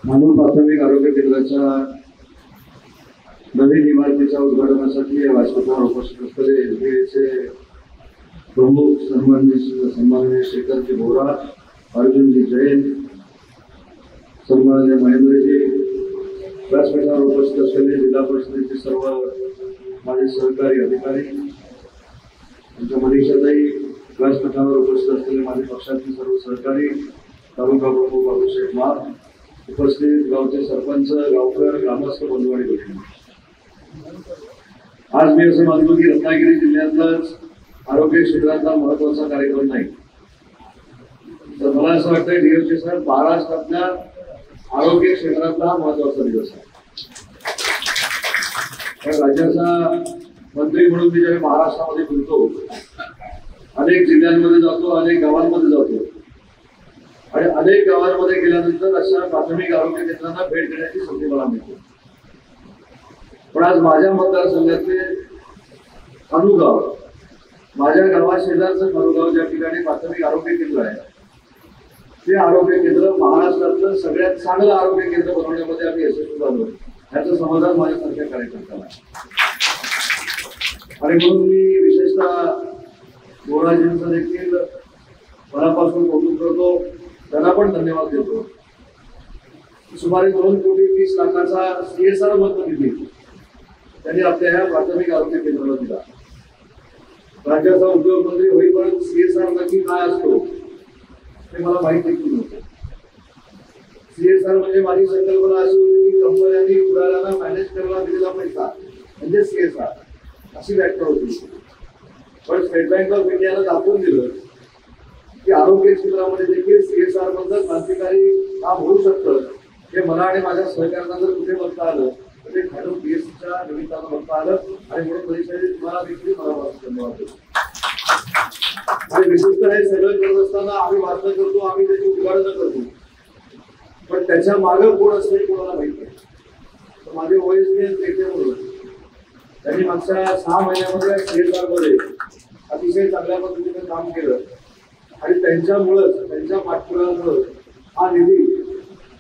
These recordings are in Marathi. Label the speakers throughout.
Speaker 1: मानूर प्राथमिक आरोग्य केंद्राच्या नवीन इमारतीच्या उद्घाटनासाठी व्यासपीठावर उपस्थित असलेले एसबीआयचे प्रमुख सन्माननीय शेखरजी बोरा, अर्जुनजी जैन, सन्माननीय महेंद्रजी, व्यासपीठावर उपस्थित असलेले जिल्हा परिषदेचे सर्व माझे सहकारी अधिकारी, त्यांच्या मनीषाताई, व्यासपीठावर उपस्थित असलेले माझे पक्षाचे सर्व सहकारी, तालुका प्रमुख बाबूसाहेब मार, उपस्थित गावचे सरपंच, गावकर, ग्रामस्थ बंधू आणि भगिनी, आज मी असं मानतो की रत्नागिरी जिल्ह्यातलाच आरोग्य क्षेत्रातला महत्वाचा कार्यक्रम नाही, तर मला असं वाटतं डीएफसी सर महाराष्ट्रातल्या आरोग्य क्षेत्रातला हा महत्वाचा दिवस आहे. राज्याचा मंत्री म्हणून मी ज्यावेळी महाराष्ट्रामध्ये फिरतो, अनेक जिल्ह्यांमध्ये जातो, अनेक गावांमध्ये जातो आणि अनेक गावांमध्ये गेल्यानंतर अशा प्राथमिक आरोग्य केंद्रांना भेट देण्याची संधी मला मिळते. पण आज माझ्या मतदारसंघातले अनुगाव, माझ्या गावा शेजारचं अनुगाव ज्या ठिकाणी प्राथमिक आरोग्य केंद्र आहे, ते आरोग्य केंद्र महाराष्ट्रातलं सगळ्यात चांगलं आरोग्य केंद्र बनवण्यामध्ये आम्ही यशस्वी झालो, याचं समाधान माझ्यासारख्या कार्यकर्त्याला. आणि म्हणून मी विशेषतः बोराजींचं देखील मनापासून कौतुक करतो, त्यांना पण धन्यवाद देतो. सुमारे 2,30,00,000चा CSR मधून निधी त्यांनी आपल्या ह्या प्राथमिक आरोग्य केंद्राला दिला. राज्याचा उद्योगमंत्री होईपर्यंत CSR नक्की काय असतो ते मला माहित देखील नव्हतं. CSR म्हणजे माझी संकल्पना अशी होती की कंपन्यांनी उदाहरणाला मॅनेज करायला दिलेला पैसा म्हणजे CSR अशी व्याख्या होती. पण स्टेट बँक ऑफ इंडियानं दाखवून दिलं की आरोग्य क्षेत्रामध्ये देखील CSR मधलं क्रांतिकारी काम होऊ शकतं. हे मला आणि माझ्या सहकार्यांना जर कुठे बघता आलं तर ते खालून BSCच्या निमित्तानं बघता आलं आणि म्हणून परिषदेत तुम्हाला देखील मनापासून धन्यवाद देतो. आणि विशेषतः हे सगळं करत असताना आम्ही वाचन करतो, आम्ही त्याची उद्घाटन करतो, पण त्याच्या मागं कोण असते कोणाला माहित नाही. तर माझे OSD म्हणून त्यांनी मागच्या 6 महिन्यामध्ये CSR मध्ये अतिशय चांगल्या पद्धतीने काम केलं आणि त्यांच्यामुळंच, त्यांच्या पाठपुराव्यामुळं हा निधी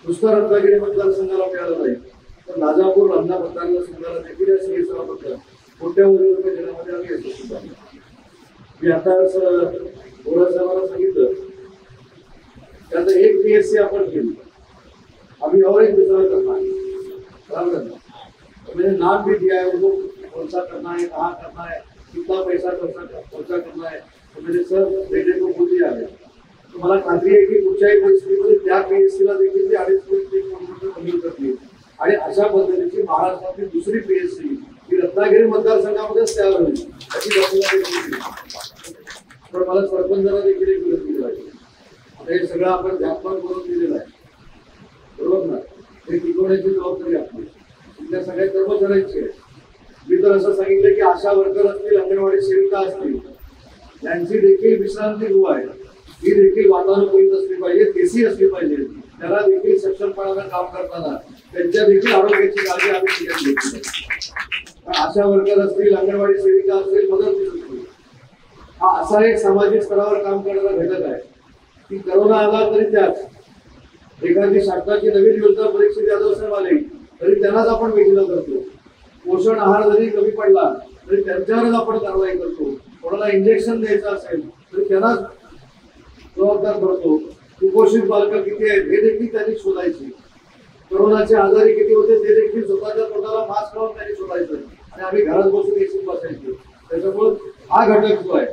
Speaker 1: नुसता रत्नागिरी मतदारसंघाला मिळाला नाही, तर राजापूर रंधा मतदारसंघाला देखील या CSR बद्दल कोट्यवधी रुपये देण्यामध्ये आम्ही यशस्वी झालो. मी आता साहेबांना सांगितलं त्यात एक PSC आपण केली, आम्ही और एक दूसरा करना है, मेरे नाम भी दिया है उनको, कौन सा करना है, कहाँ करना है, कितना पैसा खर्चा करना है, तो मेरे सर बेटे को बोल दिया है. तो मला खात्री आहे की कुठच्याही परिस्थितीमध्ये त्या PSCला देखील ते 2.5 कोटी रुपये मंजूर करतील. आणि अशा पद्धतीची महाराष्ट्रातील दुसरी PSC ही रत्नागिरी मतदारसंघामध्येच तयार होईल अशी घोषणा. पण मला सरपंचाला देखील एक विनंती करायची, आता हे सगळं आपण ध्यानपान करून दिलेलं आहे, बरोबर ना? हे टिकवण्याची जबाबदारी आपली, तिथल्या सगळ्या कर्मचाऱ्यांची आहे. मी तर असं सांगितलं की आशा वर्कर असतील, अंगणवाडी सेविका असतील, यांची देखील विश्रांती गृह आहे, ही देखील वातानुकूलित असली पाहिजे, देशी असली पाहिजे. त्याला देखील सक्षमपणानं काम करताना त्यांच्या देखील आरोग्याची काळजी आम्ही घेतली पाहिजे. आशा वर्कर असतील, अंगणवाडी सेविका असतील, मदतनीस असतील, हा असा एक सामाजिक स्तरावर काम करणारा घटक आहे की करोना आला तरी त्याच एखादी शासनाची नवीन योजना परीक्षेत यादव आली तरी त्यांनाच आपण वेगळं करतो. पोषण आहार जरी कमी पडला तरी त्यांच्यावरच आपण कारवाई करतो. कोणाला इंजेक्शन द्यायचं असेल तरी त्यांनाच जबाबदार करतो. कुपोषित बालकं किती आहेत हे देखील त्यांनी शोधायचे. कोरोनाचे आजारी किती होते ते देखील स्वतःच्या तोंडाला मास्क लावून त्यांनी शोधायचं आणि आम्ही घरात बसून एसी बसायचो. त्याच्यामुळे हा घटक जो आहे,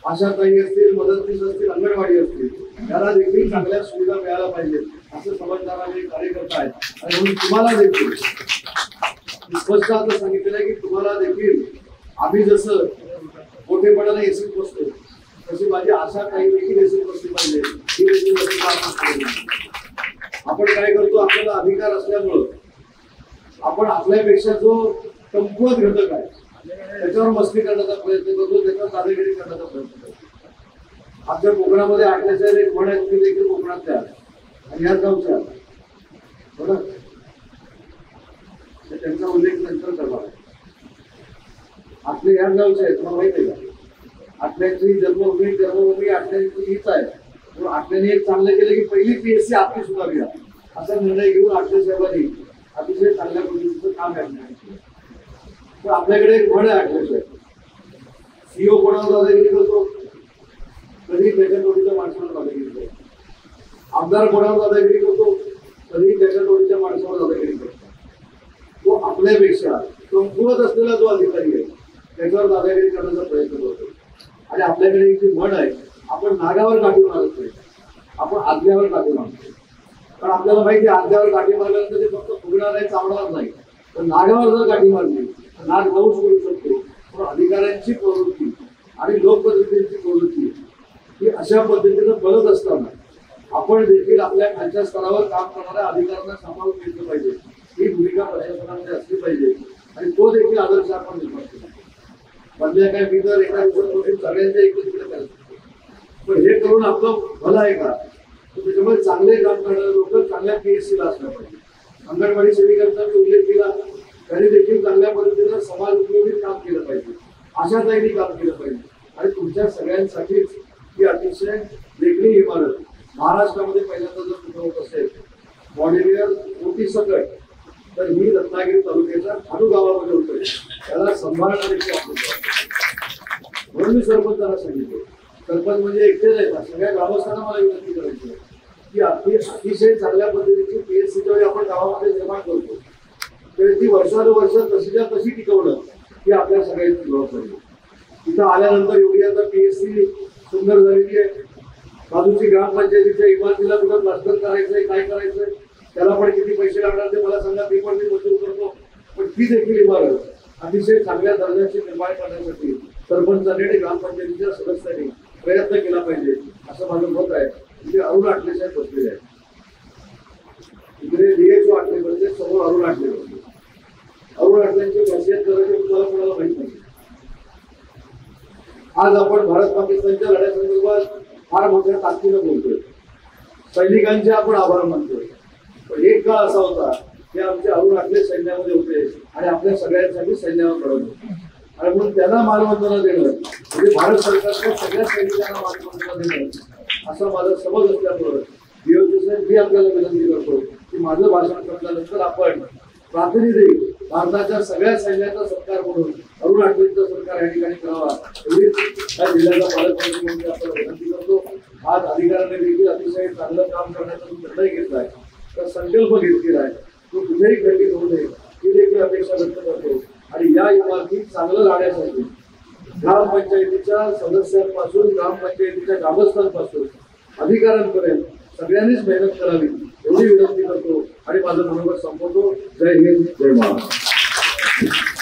Speaker 1: आशाताई असतील, मदतनीस असतील, अंगणवाडी असतील, त्याला देखील चांगल्या सुविधा मिळायला पाहिजेत असं समजणारे कार्यकर्ता आहेत. आणि म्हणून तुम्हाला देखील स्पष्ट आता सांगितलेलं आहे की तुम्हाला देखील आम्ही जसं मोठेपणाने एसीत बसतो तशी माझी आशा काही देखील एसीत बसली पाहिजे. ही देखील आपण काय करतो, आपल्याला अधिकार असल्यामुळं आपण आपल्यापेक्षा जो कमकुवत घटक आहे त्याच्यावर मस्ती करण्याचा प्रयत्न करतो, त्याच्यावर दादागिरी करण्याचा प्रयत्न करतो. आमच्या कोकणामध्ये आटल्याच्या एक म्हण आहे, देखील कोकणातल्या आणि ह्याच गावच्या, बरोबर, त्यांचा उल्लेख नंतर करणार आहे. आपले ह्याच गावचे आहेत, तुम्हाला माहिती आहे का? आटल्याची जन्मभूमी आटल्याची हीच आहे. आटल्याने एक चांगलं केलं की पहिली PSC आपली सुद्धा घ्या. असा निर्णय घेऊन आठवले साहेबांनी अतिशय चांगल्या पद्धतीचं काम आहे. तर आपल्याकडे एक म्हण आहे आठवले साहेब, सीओ कोणावर दादागिरी करतो, कधी त्याच्या जोडीच्या माणसावर दादागिरी करतो. आमदार कोणावर दादागिरी करतो, कधी त्याच्या जोडीच्या माणसावर दादागिरी करतो. तो आपल्यापेक्षा कमकुवत असलेला जो अधिकारी आहे त्याच्यावर दादागिरी करण्याचा प्रयत्न करतो. आणि आपल्याकडे एक जी म्हण आहे, आपण नागावर काठी मारत नाही, आपण आज्ञावर काठी मारतो. कारण आपल्याला माहिती आहे आज्ञावर काठी मारल्यानंतर ते फक्त फुगणार नाही, चावणार नाही. तर नागावर जर काठी मारली तर नाग जाऊच करू शकतो. पण अधिकाऱ्यांची प्रवृत्ती आणि लोकप्रतिनिधींची प्रवृत्ती ही अशा पद्धतीनं बनत असताना आपण देखील आपल्या खालच्या स्तरावर काम करणाऱ्या अधिकाऱ्यांना सांभाळून घेतलं पाहिजे. ही भूमिका प्रशासनामध्ये असली पाहिजे आणि तो देखील आदर्श आपण निर्माण केला. म्हणजे काय मी तर एका सगळ्यांच्या एकत्रित करायचं, पण हे करून आपलं भलं आहे का? त्याच्यामुळे चांगले काम करणारे लोक चांगल्या PSC ला असल्या पाहिजे. अंगणवाडी सेविकांचा मी उल्लेख केला, त्यांनी देखील चांगल्या पद्धतीनं समाज उपयोगी काम केलं पाहिजे, आशाताईंनी काम केलं पाहिजे. आणि तुमच्या सगळ्यांसाठीच ही अतिशय वेगळी इमारत महाराष्ट्रामध्ये पहिल्यांदा जर कुठं होत असेल मॉडेलियर मोठी सकट, तर ही रत्नागिरी तालुक्याच्या खानू गावामध्ये होतोय. त्याला सांभाळणं देखील आपण म्हणून मी सरपंचाला सांगितलं, सरपंच म्हणजे एकटेच आहेत ना, सगळ्या ग्रामस्थांना मला विनंती करायची की अतिशय चांगल्या पद्धतीची PSC ज्यावेळी आपण गावामध्ये निर्माण करतो तर ती वर्षानुवर्ष तशीच्या तशी टिकवणं ही आपल्या सगळ्यांची जबाबदारी. तिथं आल्यानंतर एवढी आता PSC सुंदर झालेली आहे. बाजूची ग्रामपंचायतीच्या इमारतीला कुठं प्लास्टर करायचंय, काय करायचंय, त्याला पण किती पैसे लागणार ते मला सांगा, ते पण मी मंजूर करतो. पण ती देखील इमारत अतिशय चांगल्या दर्जाची निर्माण करण्यासाठी सरपंचांनी आणि ग्रामपंचायतीच्या सदस्यांनी प्रयत्न केला पाहिजे असं माझं मत आहे. तिथे अरुण आटले साहेब बसलेले आहेत, इकडे DHO आटले बसले, समोर अरुण आटले बसले. अरुण आटल्यांची खासियत करायची तुम्हाला कोणाला माहित नाही. आज आपण भारत पाकिस्तानच्या लढ्यासंदर्भात फार मोठ्या ताकदीनं बोलतोय, सैनिकांचे आपण आभार मानतोय. पण एक काळ असा होता की आमचे अरुण आटले सैन्यामध्ये होते आणि आपल्या सगळ्यांसाठी सैन्यावर लढत होते. आणि म्हणून त्यांना मानवंदना देणं म्हणजे भारत सरकारच्या सगळ्या सैनिकांना मानवंदना देणं असा माझा समज असल्यामुळं DHO साहेब मी आपल्याला विनंती करतो की माझं भाषण करण्यानंतर आपण प्रातिनिधिक भारताच्या सगळ्या सैन्याचा सत्कार म्हणून अरुण आटलेंचा सत्कार या ठिकाणी करावा एवढीच या जिल्ह्याचा पालकमंत्री म्हणून आपल्याला विनंती करतो. आज अधिकाऱ्यांनी देखील अतिशय चांगलं काम करण्याचा निर्णय घेतलाय, तर संकल्प घेतलेला आहे, तो कुठेही खंडित होऊ नये ही देखील अपेक्षा व्यक्त करतो. आणि या इमारती चांगलं राहण्यासाठी ग्रामपंचायतीच्या सदस्यांपासून ग्रामपंचायतीच्या ग्रामस्थांपासून अधिकाऱ्यांपर्यंत सगळ्यांनीच मेहनत करावी एवढी विनंती करतो आणि माझं मनोगत संपवतो. जय हिंद, जय महाराष्ट्र.